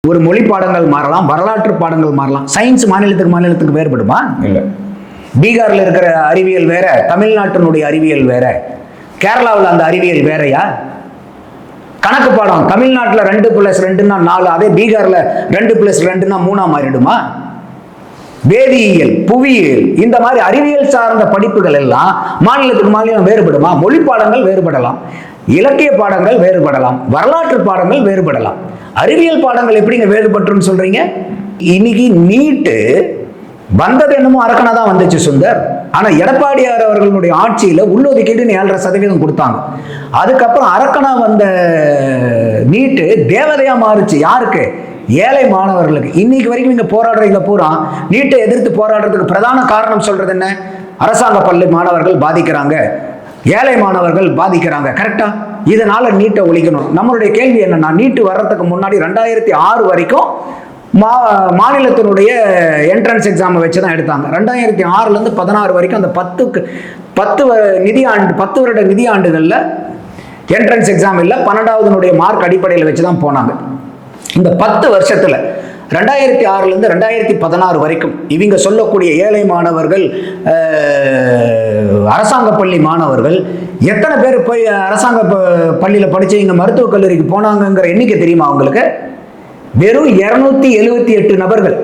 ஒரு மொழி பாடங்கள் மாறலாம், வரலாற்று பாடங்கள் மாறலாம். சயின்ஸ் மாநிலத்துக்கு மாநிலத்துக்கு வேறுபடுமா? இல்லை. பீகார்ல இருக்கிற அறிவியல் வேற, தமிழ்நாட்டினுடைய அறிவியல் வேற, கேரளாவில் அந்த அறிவியல் வேறையா? கணக்கு பாடம் தமிழ்நாட்டில் 2+2 4, அதே பீகார்ல 2+2 3 மாறிடுமா? வேதியியல், புவியியல், இந்த மாதிரி அறிவியல் சார்ந்த படிப்புகள் எல்லாம் மாநிலத்துக்கு மாநிலம் வேறுபடுமா? மொழி பாடங்கள் வேறுபடலாம், இலக்கிய பாடங்கள் வேறுபடலாம், வரலாற்று பாடங்கள் வேறுபடலாம். அறிவியல் பாடங்கள் எப்படிங்க வேறுபட்டுன்னு சொல்றீங்க? இன்னைக்கு நீட்டு வந்தது என்னமோ அரக்கனா தான் வந்துச்சு சுந்தர். ஆனா எடப்பாடியார் அவர்களுடைய ஆட்சியில உள்ளொதுக்கீடு 7.5% கொடுத்தாங்க. அதுக்கப்புறம் அரக்கனா வந்த நீட்டு தேவதையா மாறுச்சு. யாருக்கு? ஏழை மாணவர்களுக்கு. இன்னைக்கு வரைக்கும் இங்க போராடுறீங்க பூரா நீட்டை எதிர்த்து போராடுறதுக்கு பிரதான காரணம் சொல்றது என்ன? அரசாங்க பள்ளி மாணவர்கள் பாதிக்கிறாங்க, ஏழை மாணவர்கள் பாதிக்கிறாங்க. கரெக்டா? இதனால நீட்டை ஒழிக்கணும். நம்மளுடைய கேள்வி என்னன்னா, நீட்டு வர்றதுக்கு முன்னாடி 2006 வரைக்கும் மாநிலத்தினுடைய என்ட்ரன்ஸ் எக்ஸாமை வச்சு தான் எடுத்தாங்க. 2006 16 வரைக்கும் அந்த 10 வருட நிதியாண்டுகளில் என்ட்ரன்ஸ் எக்ஸாம் இல்லை, 12வது மார்க் அடிப்படையில் வச்சு தான் போனாங்க. இந்த 10 வருஷத்துல 2006 2016 வரைக்கும் இவங்க சொல்லக்கூடிய ஏழை மாணவர்கள், அரசாங்க பள்ளி மாணவர்கள் எத்தனை பேர் போய் அரசாங்க பள்ளியில் படிச்சு இங்க மருத்துவக் கல்லூரிக்கு போனாங்கிற எண்ணிக்கை தெரியுமா உங்களுக்கு? வெறும் 278 நபர்கள்.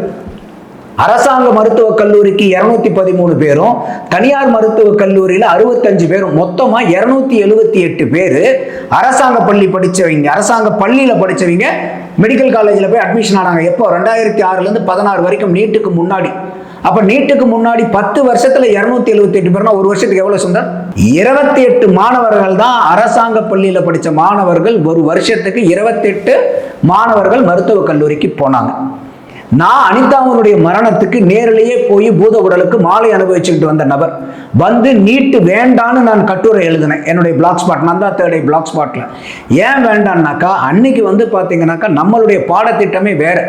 அரசாங்க மருத்துவக் கல்லூரிக்கு 213 பேரும், தனியார் மருத்துவக் கல்லூரியில் 65 பேரும், மொத்தமா 278 பேர் அரசாங்க பள்ளி படிச்சவங்க, அரசாங்க பள்ளியில படிச்சவங்க மெடிக்கல் காலேஜில் போய் அட்மிஷன் ஆனாங்க. எப்போ? 2006 16 வரைக்கும், நீட்டுக்கு முன்னாடி. அப்ப நீட்டுக்கு முன்னாடி 10 வருஷத்துல 278 பேர்னா ஒரு வருஷத்துக்கு எவ்வளவு சுந்தர்? 28 மாணவர்கள் தான் அரசாங்க பள்ளியில படிச்ச மாணவர்கள். ஒரு வருஷத்துக்கு 28 மாணவர்கள் மருத்துவக் கல்லூரிக்கு போனாங்க. நான் அனிதாவுடைய மரணத்துக்கு நேரிலேயே போய் பூத உடலுக்கு மாலை அனுபவிச்சுக்கிட்டு வந்த நபர். வந்து நீட்டு வேண்டான்னு நான் கட்டுரை எழுதினேன் என்னுடைய பிளாக் ஸ்பாட், நந்தா தேர்டை பிளாக் ஸ்பாட்ல. ஏன் வேண்டான்னாக்கா, அன்னைக்கு பாத்தீங்கன்னாக்கா நம்மளுடைய பாடத்திட்டமே வேற.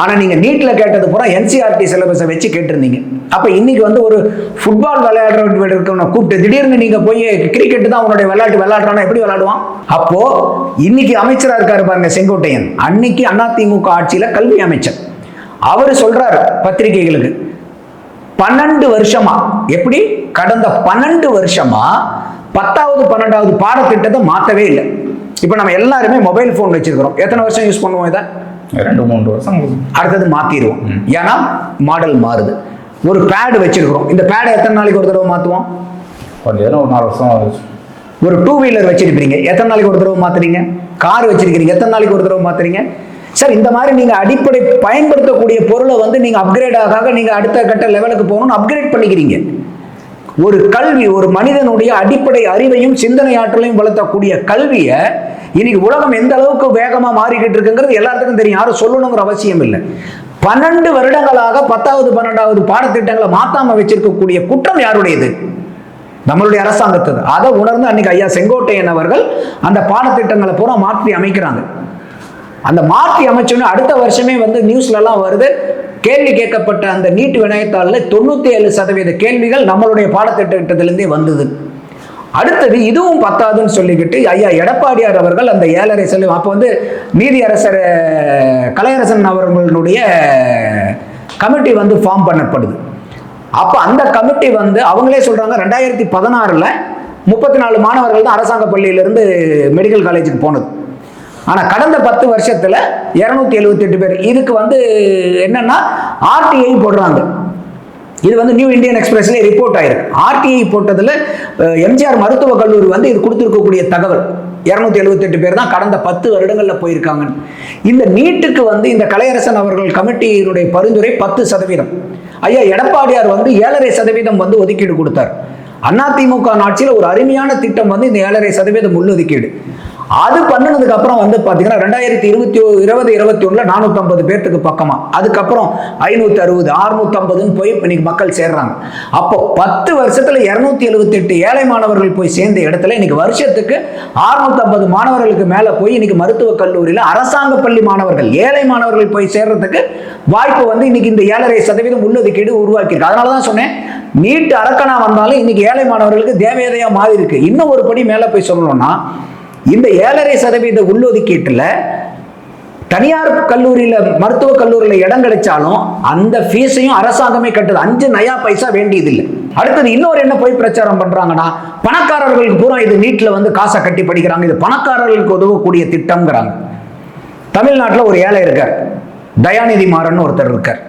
ஆனா நீங்க நீட்ல கேட்டது பூரா NCERT சிலபஸை வச்சு கேட்டிருந்தீங்க. அப்ப இன்னைக்கு ஒரு ஃபுட்பால் விளையாடுறவங்க கூப்பிட்டு திடீர்னு நீங்க போய் கிரிக்கெட் தான் உன்னுடைய விளையாடுறானா எப்படி விளையாடுவான்? அப்போ இன்னைக்கு அமைச்சரா இருக்காரு பாருங்க செங்கோட்டையன், அன்னைக்கு அதிமுக ஆட்சியில கல்வி அமைச்சர். அவரு சொல்றாரு பத்திரிகைகளுக்கு, 12 வருஷமா, எப்படி கடந்த 12 வருஷமா 10வது 12வது பாடத்திட்டத்தை மாத்தவே இல்லை. இப்ப நம்ம எல்லாருமே மொபைல் போன் வச்சிருக்கிறோம். எத்தனை வருஷம் யூஸ் பண்ணுவோம்? இதை 2-3 வருஷம். அடுத்தது மாத்திடுவோம். ஏன்னா மாடல் மாறுது. ஒரு பேடு வச்சிருக்கிறோம். இந்த பேடை எத்தனை நாளைக்கு ஒரு தடவை மாத்துவோம்? ஒரு 4 வருஷம். ஒரு 2 வீலர் வச்சிருப்பீங்க, எத்தனை நாளைக்கு ஒரு தடவை மாத்துறீங்க? கார் வச்சிருக்கீங்க, எத்தனை நாளைக்கு ஒரு தடவை மாத்துறீங்க? சார், இந்த மாதிரி நீங்க அடிப்படை பயன்படுத்தக்கூடிய பொருளை நீங்க அப்கிரேட் ஆக நீங்க அடுத்த கட்ட லெவலுக்கு போகணும்னு அப்கிரேட் பண்ணிக்கிறீங்க. ஒரு கல்வி, ஒரு மனிதனுடைய அடிப்படை அறிவையும் சிந்தனை ஆற்றலையும் வளர்த்தக்கூடிய கல்வியை இன்னைக்கு உலகம் எந்த அளவுக்கு வேகமா மாறிக்கிட்டு இருக்குங்கிறது எல்லாத்துக்கும் தெரியும். யாரும் சொல்லணுங்கிற அவசியம் இல்லை. 12 வருடங்களாக 10வது 12வது பாடத்திட்டங்களை மாத்தாம வச்சிருக்கக்கூடிய குற்றம் யாருடையது? நம்மளுடைய அரசாங்கத்து. அதை உணர்ந்து அன்னைக்கு ஐயா செங்கோட்டையன் அவர்கள் அந்த பாடத்திட்டங்களை பூரா மாற்றி அமைக்கிறாங்க. அந்த மாற்றி அமைச்சோன்னு அடுத்த வருஷமே நியூஸ்ல எல்லாம் வருது, கேள்வி கேட்கப்பட்ட அந்த நீட் வினாத்தாளில் 97% கேள்விகள் நம்மளுடைய பாடத்திட்டத்திலிருந்தே வந்தது. அடுத்தது இதுவும் பத்தாதுன்னு சொல்லிக்கிட்டு ஐயா எடப்பாடியார் அவர்கள் அந்த 7.5 செல்வம், அப்போ நீதியரசர் கலையரசன் அவர்களுடைய கமிட்டி ஃபார்ம் பண்ணப்படுது. அப்போ அந்த கமிட்டி அவங்களே சொல்றாங்க 2016 34 மாணவர்கள் தான் அரசாங்க பள்ளியிலிருந்து மெடிக்கல் காலேஜுக்கு போனது. ஆனா கடந்த 10 வருஷத்துல 278 பேர். இதுக்கு என்னன்னா RTI போடுறாங்க. இது நியூ இந்தியன் எக்ஸ்பிரஸ்ல ரிப்போர்ட் ஆயிருக்கு. RTI போட்டதுல எம்ஜிஆர் மருத்துவக் கல்லூரி இது கொடுத்திருக்கக்கூடிய தகவல் 278 பேர் தான் கடந்த 10 வருடங்கள்ல போயிருக்காங்க. இந்த நீட்டுக்கு இந்த கலையரசன் அவர்கள் கமிட்டியினுடைய பரிந்துரை 10%. ஐயா எடப்பாடியார் 7.5% ஒதுக்கீடு கொடுத்தார். அதிமுக ஆட்சியில் ஒரு அருமையான திட்டம் இந்த 7.5% உள்ளொதுக்கீடு. அது பண்ணதுக்கு அப்புறம் பாத்தீங்கன்னா 2020-21 450 பேர்த்துக்கு பக்கமா, அதுக்கப்புறம் 560 650 போய் இன்னைக்கு மக்கள் சேர்றாங்க. அப்போ 10 வருஷத்துல 278 ஏழை மாணவர்கள் போய் சேர்ந்த இடத்துல இன்னைக்கு வருஷத்துக்கு 650 மாணவர்களுக்கு மேல போய் இன்னைக்கு மருத்துவக் கல்லூரியில அரசாங்க பள்ளி மாணவர்கள், ஏழை மாணவர்கள் போய் சேர்றதுக்கு வாய்ப்பு இன்னைக்கு இந்த 7.5% உள்ளொதுக்கீடு உருவாக்கியிருக்கு. அதனாலதான் சொன்னேன், நீட் அரக்கனா வந்தாலும் இன்னைக்கு ஏழை மாணவர்களுக்கு தேவையதையா மாறி இருக்கு. இன்னும் ஒரு படி மேல போய் சொல்லணும்னா, இந்த 7.5% உள்ளொதுக்கீட்டுல தனியார் கல்லூரியில மருத்துவக் கல்லூரியில இடம் கிடைச்சாலும் அந்த ஃபீஸையும் அரசாங்கமே கட்டுது. 5 நயா பைசா வேண்டியதில்லை. அடுத்தது இன்னொரு என்ன போய் பிரச்சாரம் பண்றாங்கன்னா, பணக்காரர்களுக்கு பூரா இது நீட்ல வந்து காசை கட்டி படிக்கிறாங்க, இது பணக்காரர்களுக்கு உதவக்கூடிய திட்டம்ங்கிறாங்க. தமிழ்நாட்டில் ஒரு ஏழை இருக்கார், தயாநிதி மாறன் ஒருத்தர் இருக்கார்.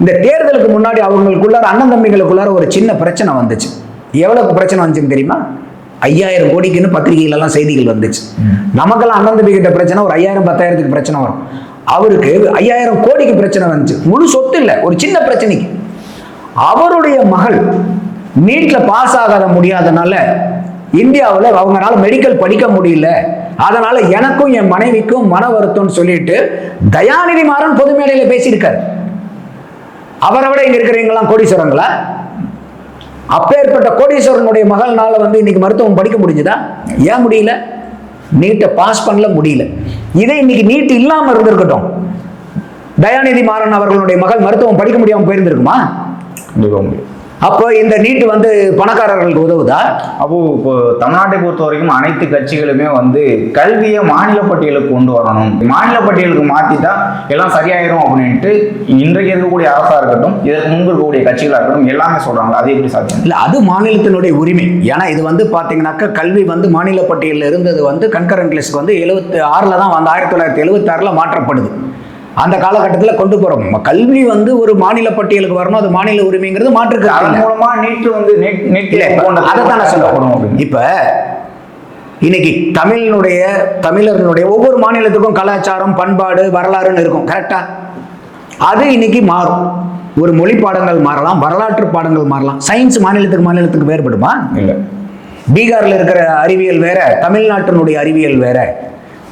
இந்த தேர்தலுக்கு முன்னாடி அவங்களுக்குள்ளார அண்ணன் தம்பிகளுக்குள்ளார ஒரு சின்ன பிரச்சனை வந்துச்சு. எவ்வளவு பிரச்சனை வந்துச்சுன்னு தெரியுமா? 5000 கோடிக்குன்னு பத்திரிகைகளெல்லாம் செய்திகள் வந்துச்சு. நமக்கெல்லாம் அண்ணன் தம்பி கிட்ட பிரச்சனை ஒரு 5000 10,000க்கு பிரச்சனை வரும். அவருக்கு 5000 கோடிக்கு பிரச்சனை வந்துச்சு. முழு சொத்து இல்லை, ஒரு சின்ன பிரச்சனைக்கு. அவருடைய மகள் நீட்ல பாஸ் ஆகாத முடியாதனால இந்தியாவில் அவங்களால மெடிக்கல் படிக்க முடியல, அதனால எனக்கும் என் மனைவிக்கும் மன வருத்தம்னு சொல்லிட்டு தயாநிதி மாறன் பொது மேடையில பேசியிருக்காரு. அவரை விட இங்க இருக்கிறவங்களாம் கோடீஸ்வரங்களா? அப்பேற்பட்ட கோடீஸ்வரனுடைய மகள்னால வந்து இன்னைக்கு மருத்துவம் படிக்க முடிஞ்சுதா? ஏன் முடியல? நீட்டை பாஸ் பண்ணல, முடியல. இதே இன்னைக்கு நீட் இல்லாம இருந்திருக்கட்டும், தயாநிதி மாறன் அவர்களுடைய மகள் மருத்துவம் படிக்க முடியாம போயிருந்திருக்குமா? அப்போ இந்த நீட் வந்து பணக்காரர்களுக்கு உதவுதா? அப்போ இப்போ தமிழ்நாட்டை பொறுத்த வரைக்கும் அனைத்து கட்சிகளுமே வந்து கல்வியை மாநில பட்டியலுக்கு கொண்டு வரணும், மாநில பட்டியலுக்கு மாத்திட்டா எல்லாம் சரியாயிரும் அப்படின்ட்டு இன்றைக்கு இருக்கக்கூடிய அரசா இருக்கட்டும், இதற்கு முன்பு இருக்கக்கூடிய கட்சிகளா இருக்கட்டும் எல்லாமே சொல்றாங்க. அது எப்படி சாத்தியம்? இல்ல, அது மாநிலத்தினுடைய உரிமை. ஏன்னா இது வந்து பாத்தீங்கன்னாக்கா கல்வி வந்து மாநில பட்டியலில் இருந்தது வந்து கன்கரண்ட் லிஸ்ட் வந்து 76 தான் வந்து 1976 மாற்றப்படுது. அந்த காலகட்டத்தில் கொண்டு போறோம். கல்வி வந்து ஒரு மாநில பட்டியலுக்கு வரணும், அது மாநில உரிமைங்கிறது மாற்றுக்கு. அதன் மூலமா நீட் வந்து அதைத்தான சொல்லப்படும். இப்ப இன்னைக்கு தமிழர்களுடைய ஒவ்வொரு மாநிலத்துக்கும் கலாச்சாரம், பண்பாடு, வரலாறுன்னு இருக்கும், கரெக்டா? அது இன்னைக்கு மாறும். ஒரு மொழி பாடங்கள் மாறலாம், வரலாற்று பாடங்கள் மாறலாம். சயின்ஸ் மாநிலத்துக்கு வேறுபடுமா? இல்லை. பீகார்ல இருக்கிற அறிவியல் வேற, தமிழ்நாட்டினுடைய அறிவியல் வேற,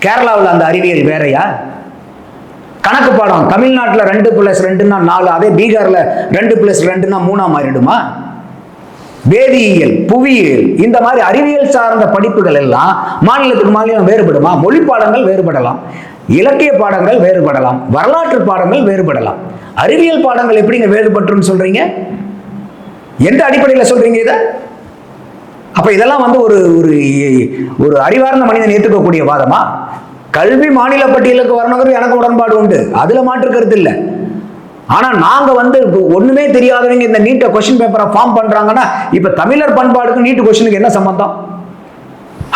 கேரளாவில் அந்த அறிவியல் வேறையா? கணக்கு பாடம் தமிழ்நாட்டில் 2+2 4, அதே பீகார்ல 2+2 3 மாறிடுமா? வேதியியல், புவியியல், இந்த மாதிரி அறிவியல் சார்ந்த படிப்புகள் எல்லாம் மாநிலத்துக்கு மாநிலம் வேறுபடுமா? மொழி பாடங்கள் வேறுபடலாம், இலக்கிய பாடங்கள் வேறுபடலாம், வரலாற்று பாடங்கள் வேறுபடலாம். அறிவியல் பாடங்கள் எப்படிங்க வேறுபட்டுன்னு சொல்றீங்க? எந்த அடிப்படையில் சொல்றீங்க இதை? அப்ப இதெல்லாம் வந்து ஒரு அறிவார்ந்த மனிதன் ஏற்றுக்கக்கூடிய வாதமா? கல்வி மாநில பட்டியலுக்கு வரணுங்கிறது எனக்கு உடன்பாடு உண்டு, அதுல மாற்று கருத்து இல்லை. ஆனா நாங்க வந்து ஒண்ணுமே தெரியாதவங்க இந்த நீட்டை கொஸ்டின் பேப்பரை ஃபார்ம் பண்றாங்கன்னா, இப்ப தமிழர் பண்பாடுக்கும் நீட்டு கொஸ்டினுக்கு என்ன சம்பந்தம்?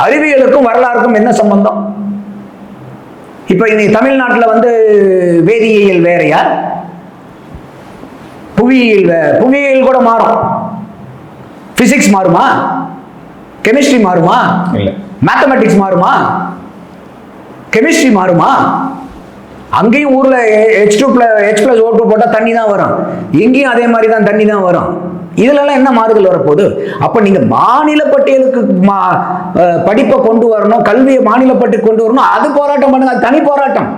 அறிவியலுக்கும் வரலாறுக்கும் என்ன சம்பந்தம்? இப்ப இன்னைக்கு தமிழ்நாட்டில் வந்து வேதியியல் வேறையா? புவியியல் கூட மாறும். பிசிக்ஸ் மாறுமா? கெமிஸ்ட்ரி மாறுமா? இல்லை. மேத்தமெட்டிக்ஸ் மாறுமா? கெமிஸ்ட்ரி மாறுமா? அங்கேயும் ஊர்ல H+O2 போட்டா தண்ணி தான் வரும், எங்கேயும் அதே மாதிரி தான் தண்ணி தான் வரும். இதுல எல்லாம் என்ன மாறுதல் வரப்போகுது? அப்ப நீங்க மாநில பட்டியலுக்கு படிப்பை கொண்டு வரணும், கல்வியை மாநில பட்டியலுக்கு கொண்டு வரணும், அது போராட்டம் பண்ணுங்க, தனி போராட்டம்.